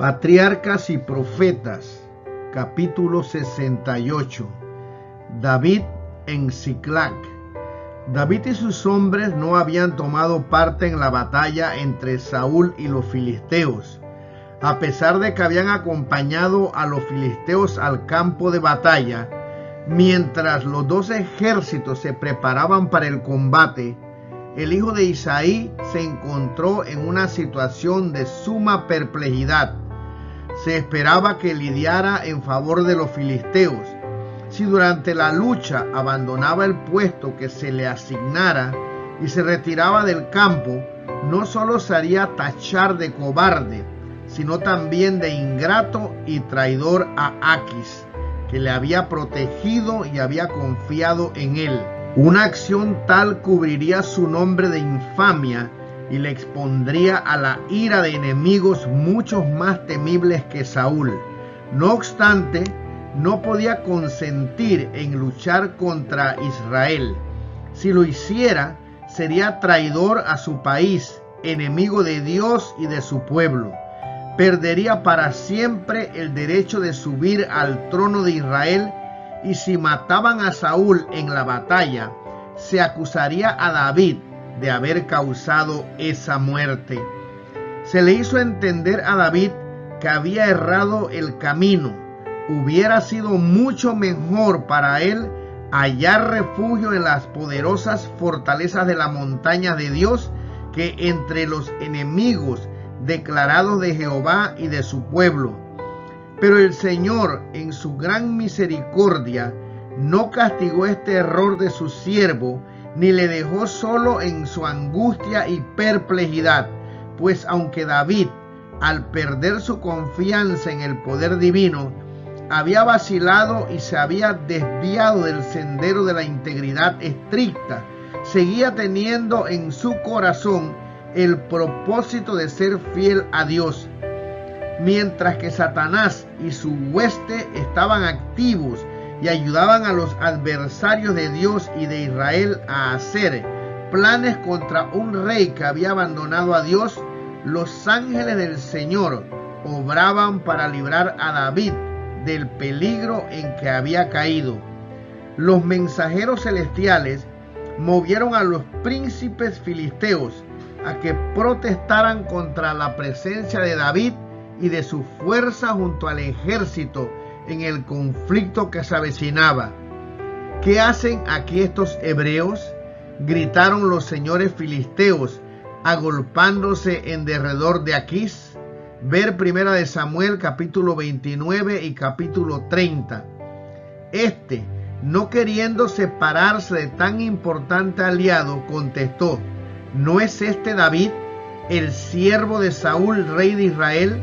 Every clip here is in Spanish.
Patriarcas y Profetas, capítulo 68. David en Siclag. David y sus hombres no habían tomado parte en la batalla entre Saúl y los filisteos, a pesar de que habían acompañado a los filisteos al campo de batalla. Mientras los dos ejércitos se preparaban para el combate, el hijo de Isaí se encontró en una situación de suma perplejidad. Se esperaba que lidiara en favor de los filisteos. Si durante la lucha abandonaba el puesto que se le asignara y se retiraba del campo, no solo se haría tachar de cobarde, sino también de ingrato y traidor a Aquis, que le había protegido y había confiado en él. Una acción tal cubriría su nombre de infamia y le expondría a la ira de enemigos muchos más temibles que Saúl. No obstante, no podía consentir en luchar contra Israel. Si lo hiciera, sería traidor a su país, enemigo de Dios y de su pueblo. Perdería para siempre el derecho de subir al trono de Israel, y si mataban a Saúl en la batalla, se acusaría a David de haber causado esa muerte. Se le hizo entender a David que había errado el camino. Hubiera sido mucho mejor para él hallar refugio en las poderosas fortalezas de la montaña de Dios que entre los enemigos declarados de Jehová y de su pueblo. Pero el Señor, en su gran misericordia, no castigó este error de su siervo, ni le dejó solo en su angustia y perplejidad, pues aunque David, al perder su confianza en el poder divino, había vacilado y se había desviado del sendero de la integridad estricta, seguía teniendo en su corazón el propósito de ser fiel a Dios. Mientras que Satanás y su hueste estaban activos y ayudaban a los adversarios de Dios y de Israel a hacer planes contra un rey que había abandonado a Dios, los ángeles del Señor obraban para librar a David del peligro en que había caído. Los mensajeros celestiales movieron a los príncipes filisteos a que protestaran contra la presencia de David y de su fuerza junto al ejército en el conflicto que se avecinaba. ¿Qué hacen aquí estos hebreos?, gritaron los señores filisteos, agolpándose en derredor de Aquis. Ver 1 Samuel capítulo 29 y capítulo 30. No queriendo separarse de tan importante aliado, contestó: ¿no es este David, el siervo de Saúl, rey de Israel,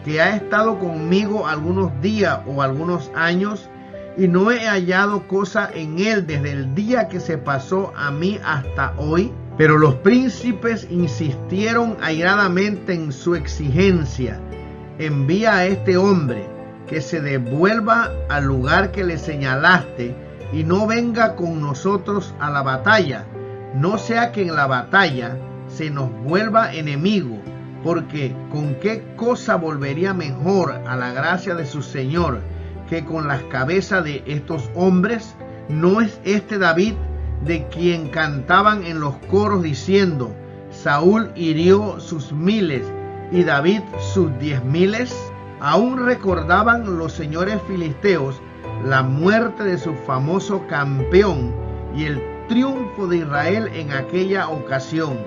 que ha estado conmigo algunos días o algunos años, y no he hallado cosa en él desde el día que se pasó a mí hasta hoy? Pero los príncipes insistieron airadamente en su exigencia: envía a este hombre, que se devuelva al lugar que le señalaste y no venga con nosotros a la batalla, no sea que en la batalla se nos vuelva enemigo, porque ¿con qué cosa volvería mejor a la gracia de su Señor que con las cabezas de estos hombres? ¿No es este David de quien cantaban en los coros diciendo: Saúl hirió sus miles y David sus 10,000? Aún recordaban los señores filisteos la muerte de su famoso campeón y el triunfo de Israel en aquella ocasión.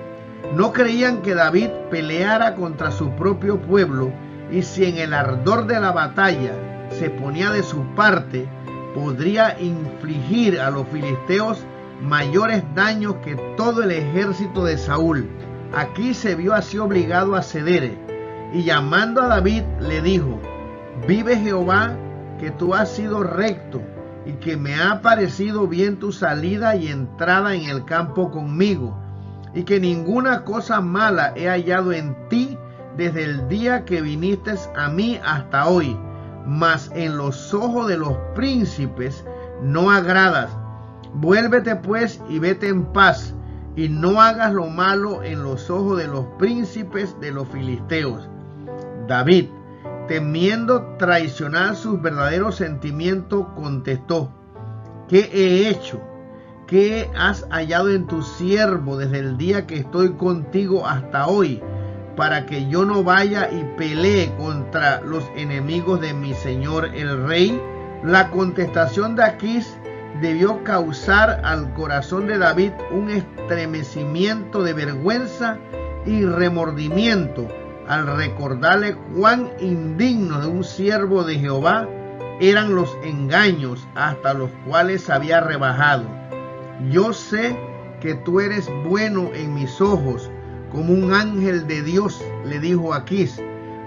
No creían que David peleara contra su propio pueblo, y si en el ardor de la batalla se ponía de su parte, podría infligir a los filisteos mayores daños que todo el ejército de Saúl. Aquí se vio así obligado a ceder, y llamando a David le dijo: vive Jehová, que tú has sido recto, y que me ha parecido bien tu salida y entrada en el campo conmigo, y que ninguna cosa mala he hallado en ti desde el día que viniste a mí hasta hoy, mas en los ojos de los príncipes no agradas. Vuélvete pues y vete en paz, y no hagas lo malo en los ojos de los príncipes de los filisteos. David, temiendo traicionar sus verdaderos sentimientos, contestó: ¿qué he hecho? ¿Qué has hallado en tu siervo desde el día que estoy contigo hasta hoy, para que yo no vaya y pelee contra los enemigos de mi señor el rey? La contestación de Aquís debió causar al corazón de David un estremecimiento de vergüenza y remordimiento al recordarle cuán indignos de un siervo de Jehová eran los engaños hasta los cuales había rebajado. Yo sé que tú eres bueno en mis ojos, como un ángel de Dios, le dijo Aquís,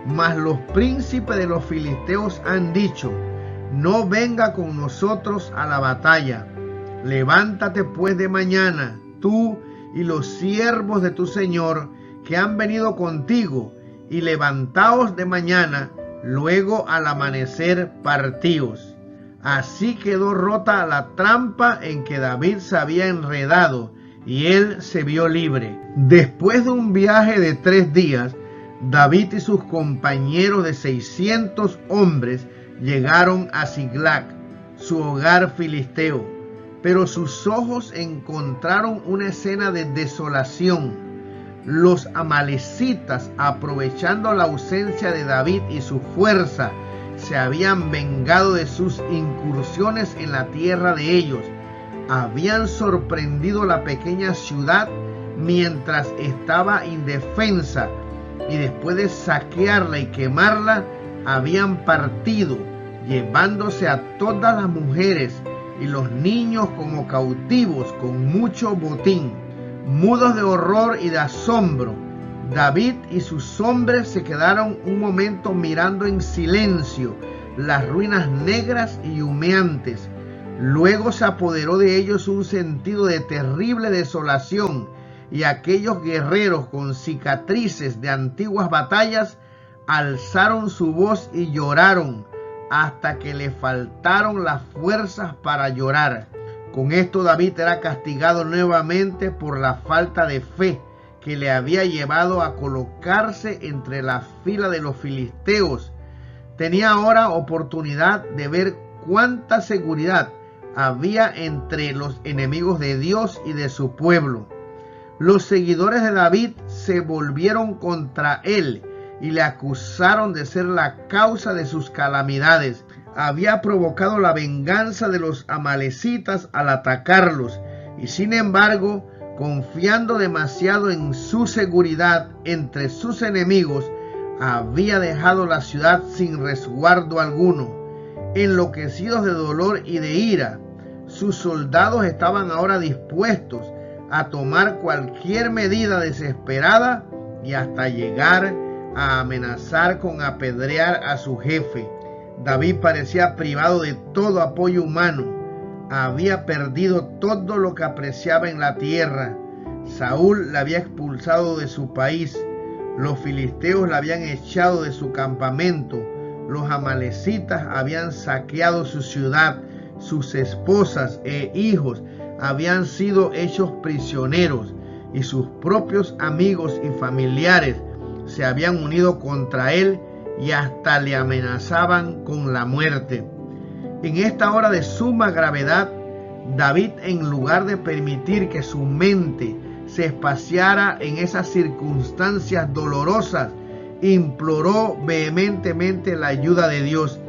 mas los príncipes de los filisteos han dicho: no venga con nosotros a la batalla. Levántate pues de mañana, tú y los siervos de tu señor que han venido contigo, y levantaos de mañana, luego al amanecer partíos. Así quedó rota la trampa en que David se había enredado, y él se vio libre. Después de un viaje de 3 días, David y sus compañeros de 600 hombres llegaron a Siclag, su hogar filisteo, pero sus ojos encontraron una escena de desolación. Los amalecitas, aprovechando la ausencia de David y su fuerza, se habían vengado de sus incursiones en la tierra de ellos. Habían sorprendido la pequeña ciudad mientras estaba indefensa, y después de saquearla y quemarla, habían partido, llevándose a todas las mujeres y los niños como cautivos con mucho botín. Mudos de horror y de asombro, David y sus hombres se quedaron un momento mirando en silencio las ruinas negras y humeantes. Luego se apoderó de ellos un sentido de terrible desolación, y aquellos guerreros con cicatrices de antiguas batallas alzaron su voz y lloraron hasta que le faltaron las fuerzas para llorar. Con esto David era castigado nuevamente por la falta de fe que le había llevado a colocarse entre la fila de los filisteos. Tenía ahora oportunidad de ver cuánta seguridad había entre los enemigos de Dios y de su pueblo. Los seguidores de David se volvieron contra él y le acusaron de ser la causa de sus calamidades. Había provocado la venganza de los amalecitas al atacarlos, y sin embargo, confiando demasiado en su seguridad entre sus enemigos, había dejado la ciudad sin resguardo alguno. Enloquecidos de dolor y de ira, sus soldados estaban ahora dispuestos a tomar cualquier medida desesperada y hasta llegar a amenazar con apedrear a su jefe. David parecía privado de todo apoyo humano. Había perdido todo lo que apreciaba en la tierra. Saúl la había expulsado de su país. Los filisteos la habían echado de su campamento. Los amalecitas habían saqueado su ciudad. Sus esposas e hijos habían sido hechos prisioneros, y sus propios amigos y familiares se habían unido contra él y hasta le amenazaban con la muerte. En esta hora de suma gravedad, David, en lugar de permitir que su mente se espaciara en esas circunstancias dolorosas, imploró vehementemente la ayuda de Dios.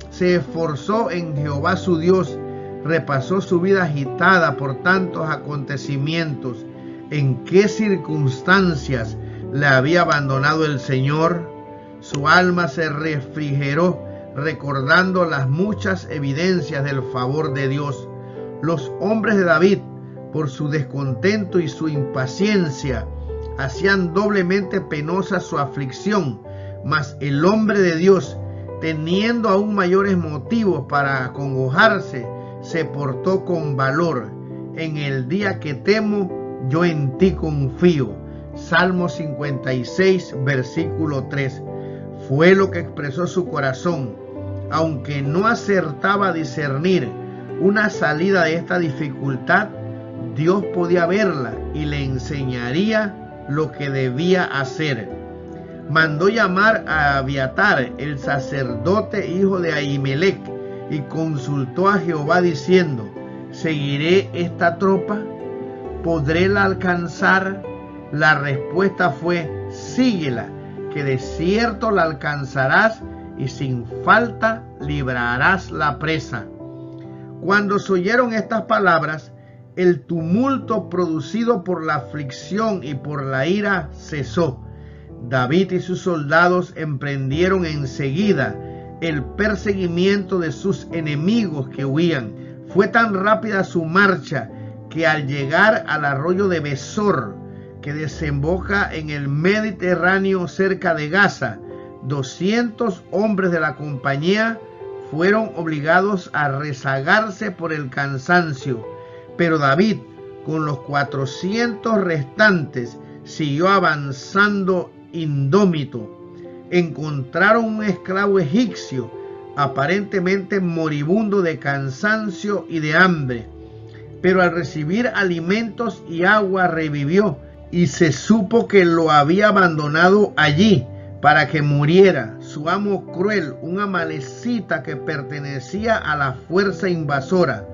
Se esforzó en Jehová su Dios, repasó su vida agitada por tantos acontecimientos. ¿En qué circunstancias le había abandonado el Señor? Su alma se refrigeró recordando las muchas evidencias del favor de Dios. Los hombres de David, por su descontento y su impaciencia, hacían doblemente penosa su aflicción, mas el hombre de Dios, teniendo aún mayores motivos para acongojarse, se portó con valor. En el día que temo, yo en ti confío. Salmo 56, versículo 3. Fue lo que expresó su corazón. Aunque no acertaba a discernir una salida de esta dificultad, Dios podía verla y le enseñaría lo que debía hacer. mandó llamar a Abiatar, el sacerdote hijo de Ahimelech, y consultó a Jehová diciendo: ¿seguiré esta tropa? ¿Podré la alcanzar? La respuesta fue: síguela, que de cierto la alcanzarás y sin falta librarás la presa. Cuando se oyeron estas palabras, el tumulto producido por la aflicción y por la ira cesó. David y sus soldados emprendieron enseguida el perseguimiento de sus enemigos que huían. Fue tan rápida su marcha que al llegar al arroyo de Besor, que desemboca en el Mediterráneo cerca de Gaza, 200 hombres de la compañía fueron obligados a rezagarse por el cansancio, pero David, con los 400 restantes, siguió avanzando indómito. Encontraron un esclavo egipcio, aparentemente moribundo de cansancio y de hambre, pero al recibir alimentos y agua revivió, y se supo que lo había abandonado allí para que muriera. Su amo cruel, un amalecita que pertenecía a la fuerza invasora,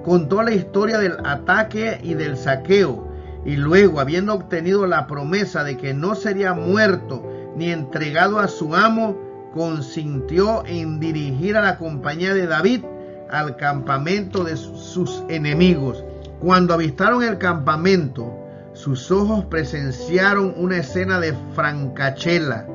contó la historia del ataque y del saqueo, y luego, habiendo obtenido la promesa de que no sería muerto ni entregado a su amo, consintió en dirigir a la compañía de David al campamento de sus enemigos. Cuando avistaron el campamento, sus ojos presenciaron una escena de francachela.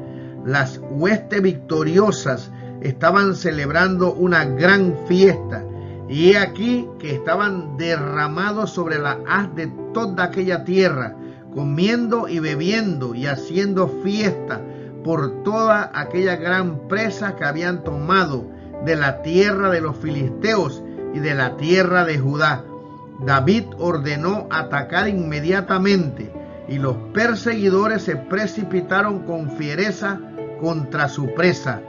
Las huestes victoriosas estaban celebrando una gran fiesta, y he aquí que estaban derramados sobre la haz de toda aquella tierra, comiendo y bebiendo y haciendo fiesta por toda aquella gran presa que habían tomado de la tierra de los filisteos y de la tierra de Judá. David ordenó atacar inmediatamente, y los perseguidores se precipitaron con fiereza contra su presa.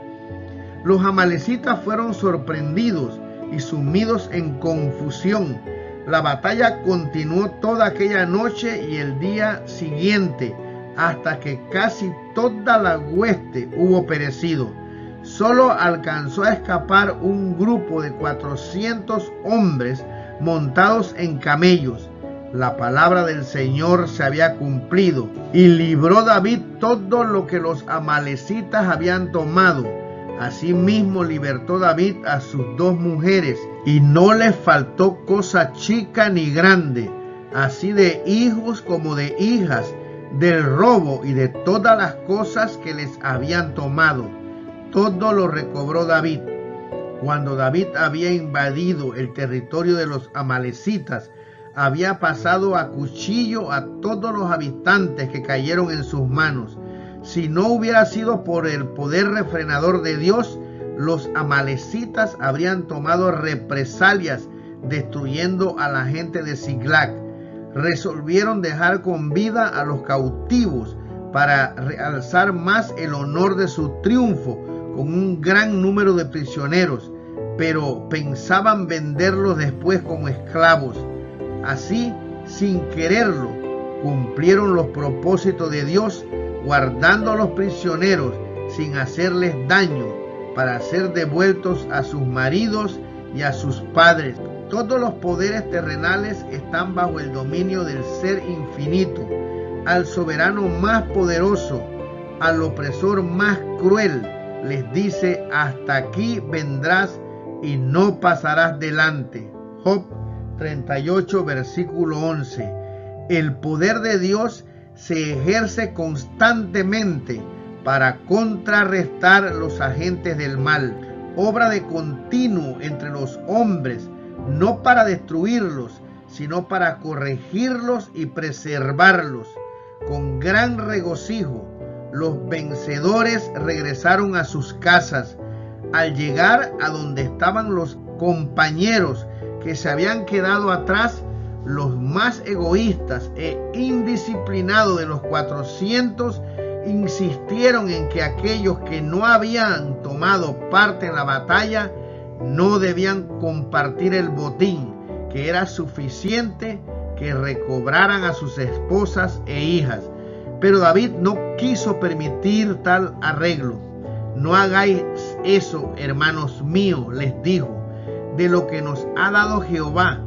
Los amalecitas fueron sorprendidos y sumidos en confusión. La batalla continuó toda aquella noche y el día siguiente, hasta que casi toda la hueste hubo perecido. Solo alcanzó a escapar un grupo de 400 hombres montados en camellos. La palabra del Señor se había cumplido, y libró David todo lo que los amalecitas habían tomado. Asimismo libertó David a sus 2 mujeres, y no les faltó cosa chica ni grande, así de hijos como de hijas, del robo y de todas las cosas que les habían tomado. Todo lo recobró David. Cuando David había invadido el territorio de los amalecitas, había pasado a cuchillo a todos los habitantes que cayeron en sus manos. Si no hubiera sido por el poder refrenador de Dios, los amalecitas habrían tomado represalias, destruyendo a la gente de Ziklag. Resolvieron dejar con vida a los cautivos para realzar más el honor de su triunfo con un gran número de prisioneros, pero pensaban venderlos después como esclavos. Así, sin quererlo, cumplieron los propósitos de Dios, guardando a los prisioneros sin hacerles daño, para ser devueltos a sus maridos y a sus padres. Todos los poderes terrenales están bajo el dominio del Ser Infinito. Al soberano más poderoso, al opresor más cruel, les dice: hasta aquí vendrás y no pasarás delante. Job 38, versículo 11. El poder de Dios se ejerce constantemente para contrarrestar los agentes del mal, obra de continuo entre los hombres, no para destruirlos, sino para corregirlos y preservarlos. Con gran regocijo, los vencedores regresaron a sus casas. Al llegar a donde estaban los compañeros que se habían quedado atrás, los más egoístas e indisciplinados de los 400 insistieron en que aquellos que no habían tomado parte en la batalla no debían compartir el botín, que era suficiente que recobraran a sus esposas e hijas. Pero David no quiso permitir tal arreglo. No hagáis eso, hermanos míos, les dijo, de lo que nos ha dado Jehová,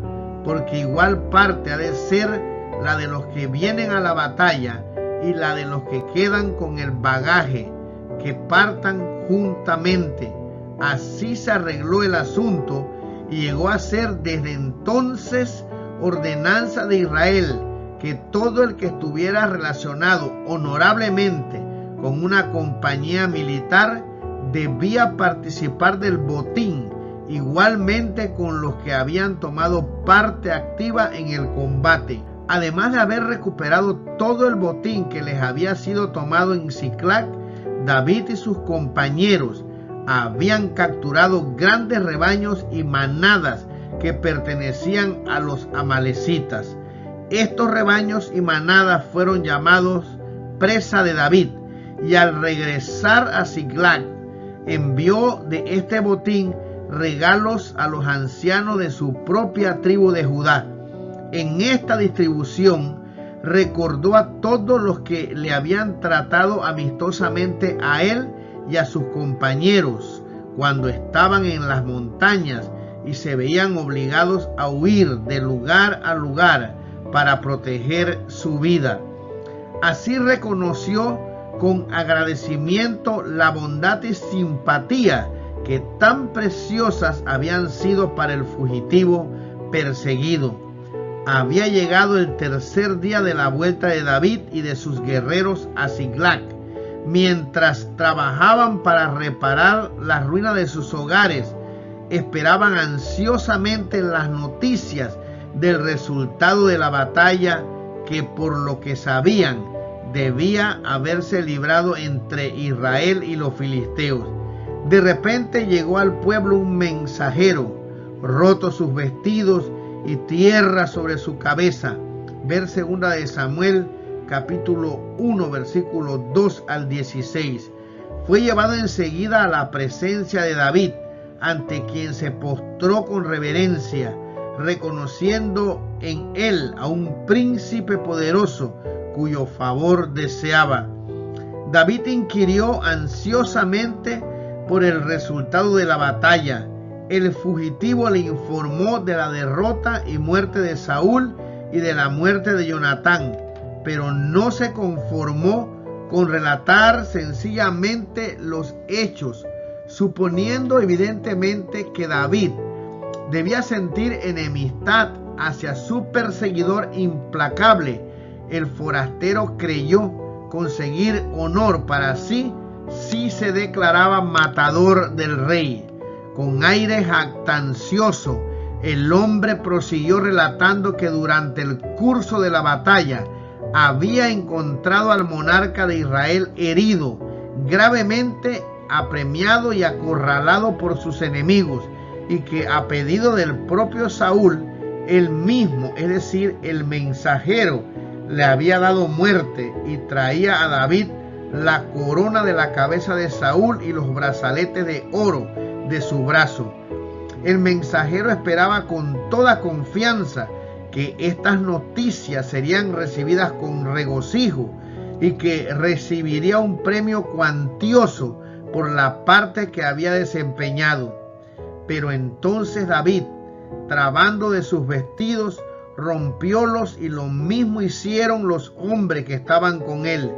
porque igual parte ha de ser la de los que vienen a la batalla y la de los que quedan con el bagaje, que partan juntamente. Así se arregló el asunto y llegó a ser desde entonces ordenanza de Israel que todo el que estuviera relacionado honorablemente con una compañía militar debía participar del botín, igualmente con los que habían tomado parte activa en el combate. Además de haber recuperado todo el botín que les había sido tomado en Siclag, David y sus compañeros habían capturado grandes rebaños y manadas que pertenecían a los amalecitas. Estos rebaños y manadas fueron llamados presa de David, y al regresar a Siclag envió de este botín regalos a los ancianos de su propia tribu de Judá. En esta distribución recordó a todos los que le habían tratado amistosamente a él y a sus compañeros cuando estaban en las montañas y se veían obligados a huir de lugar a lugar para proteger su vida. Así reconoció con agradecimiento la bondad y simpatía que tan preciosas habían sido para el fugitivo perseguido. Había llegado el tercer día de la vuelta de David y de sus guerreros a Siclag. Mientras trabajaban para reparar las ruinas de sus hogares, esperaban ansiosamente las noticias del resultado de la batalla que, por lo que sabían, debía haberse librado entre Israel y los filisteos. De repente llegó al pueblo un mensajero, rotos sus vestidos y tierra sobre su cabeza. Ver 2 de Samuel capítulo 1 versículos 2 al 16. Fue llevado enseguida a la presencia de David, ante quien se postró con reverencia, reconociendo en él a un príncipe poderoso cuyo favor deseaba. David inquirió ansiosamente por el resultado de la batalla. El fugitivo le informó de la derrota y muerte de Saúl y de la muerte de Jonatán, pero no se conformó con relatar sencillamente los hechos, suponiendo evidentemente que David debía sentir enemistad hacia su perseguidor implacable. El forastero creyó conseguir honor para sí si se declaraba matador del rey. Con aire jactancioso, el hombre prosiguió relatando que durante el curso de la batalla había encontrado al monarca de Israel herido, gravemente apremiado y acorralado por sus enemigos, y que a pedido del propio Saúl, él mismo, es decir, el mensajero, le había dado muerte, y traía a David la corona de la cabeza de Saúl y los brazaletes de oro de su brazo. El mensajero esperaba con toda confianza que estas noticias serían recibidas con regocijo y que recibiría un premio cuantioso por la parte que había desempeñado. Pero entonces David, trabando de sus vestidos, rompiólos, y lo mismo hicieron los hombres que estaban con él,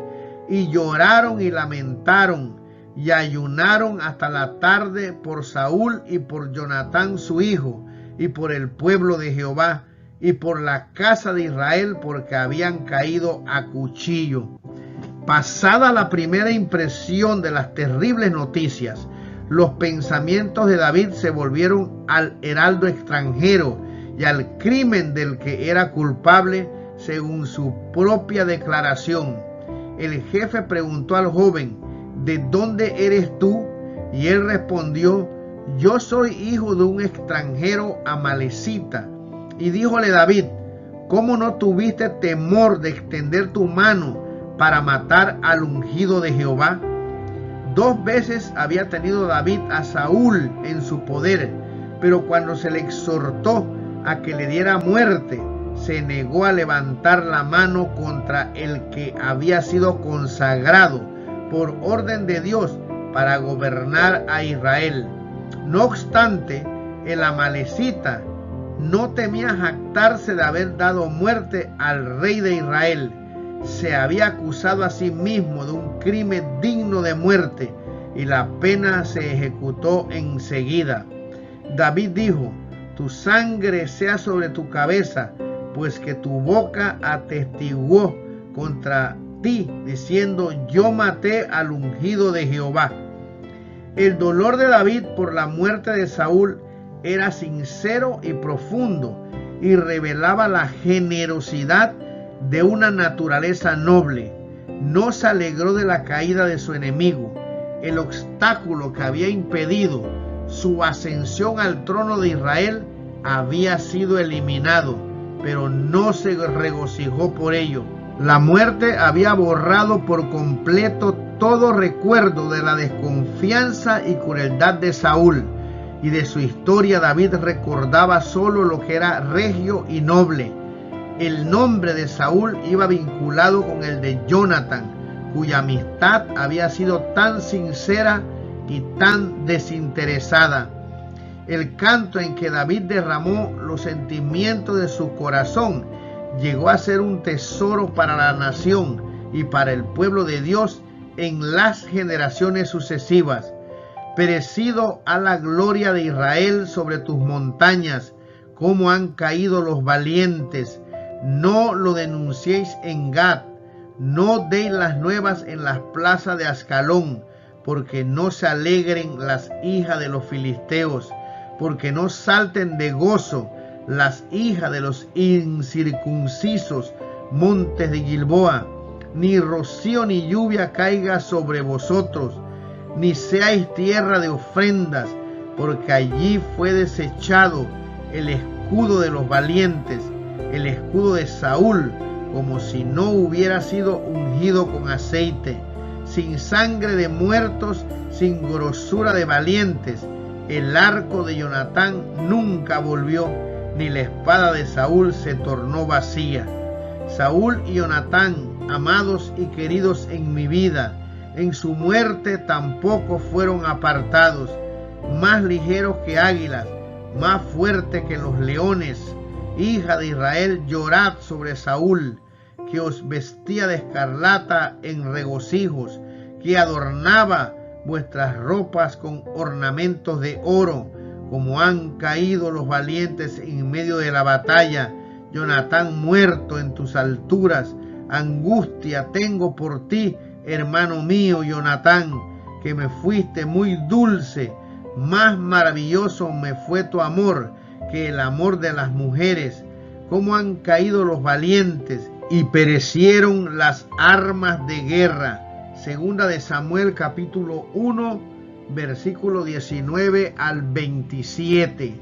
y lloraron y lamentaron y ayunaron hasta la tarde por Saúl y por Jonatán su hijo, y por el pueblo de Jehová y por la casa de Israel, porque habían caído a cuchillo. Pasada la primera impresión de las terribles noticias, los pensamientos de David se volvieron al heraldo extranjero y al crimen del que era culpable, según su propia declaración. El jefe preguntó al joven: ¿de dónde eres tú? Y él respondió: yo soy hijo de un extranjero amalecita. Y díjole David: ¿cómo no tuviste temor de extender tu mano para matar al ungido de Jehová? 2 veces había tenido David a Saúl en su poder, pero cuando se le exhortó a que le diera muerte, se negó a levantar la mano contra el que había sido consagrado por orden de Dios para gobernar a Israel. No obstante, el amalecita no temía jactarse de haber dado muerte al rey de Israel. Se había acusado a sí mismo de un crimen digno de muerte y la pena se ejecutó enseguida. David dijo: tu sangre sea sobre tu cabeza, pues que tu boca atestiguó contra ti, diciendo: yo maté al ungido de Jehová. El dolor de David por la muerte de Saúl era sincero y profundo, y revelaba la generosidad de una naturaleza noble. No se alegró de la caída de su enemigo. El obstáculo que había impedido su ascensión al trono de Israel había sido eliminado, pero no se regocijó por ello. La muerte había borrado por completo todo recuerdo de la desconfianza y crueldad de Saúl, y de su historia David recordaba solo lo que era regio y noble. El nombre de Saúl iba vinculado con el de Jonatán, cuya amistad había sido tan sincera y tan desinteresada. El canto en que David derramó los sentimientos de su corazón llegó a ser un tesoro para la nación y para el pueblo de Dios en las generaciones sucesivas. Perecido a la gloria de Israel sobre tus montañas, cómo han caído los valientes. No lo denunciéis en Gad, no deis las nuevas en las plazas de Ascalón, porque no se alegren las hijas de los filisteos, porque no salten de gozo las hijas de los incircuncisos montes de Gilboa. Ni rocío ni lluvia caiga sobre vosotros, ni seáis tierra de ofrendas, porque allí fue desechado el escudo de los valientes, el escudo de Saúl, como si no hubiera sido ungido con aceite, sin sangre de muertos, sin grosura de valientes. El arco de Jonatán nunca volvió, ni la espada de Saúl se tornó vacía. Saúl y Jonatán, amados y queridos en mi vida, en su muerte tampoco fueron apartados. Más ligeros que águilas, más fuertes que los leones, hija de Israel, llorad sobre Saúl, que os vestía de escarlata en regocijos, que adornaba vuestras ropas con ornamentos de oro. Como han caído los valientes en medio de la batalla, Jonatán muerto en tus alturas. Angustia tengo por ti, hermano mío Jonatán, que me fuiste muy dulce. Más maravilloso me fue tu amor que el amor de las mujeres. Cómo han caído los valientes y perecieron las armas de guerra. Segunda de Samuel capítulo 1, versículo 19 al 27.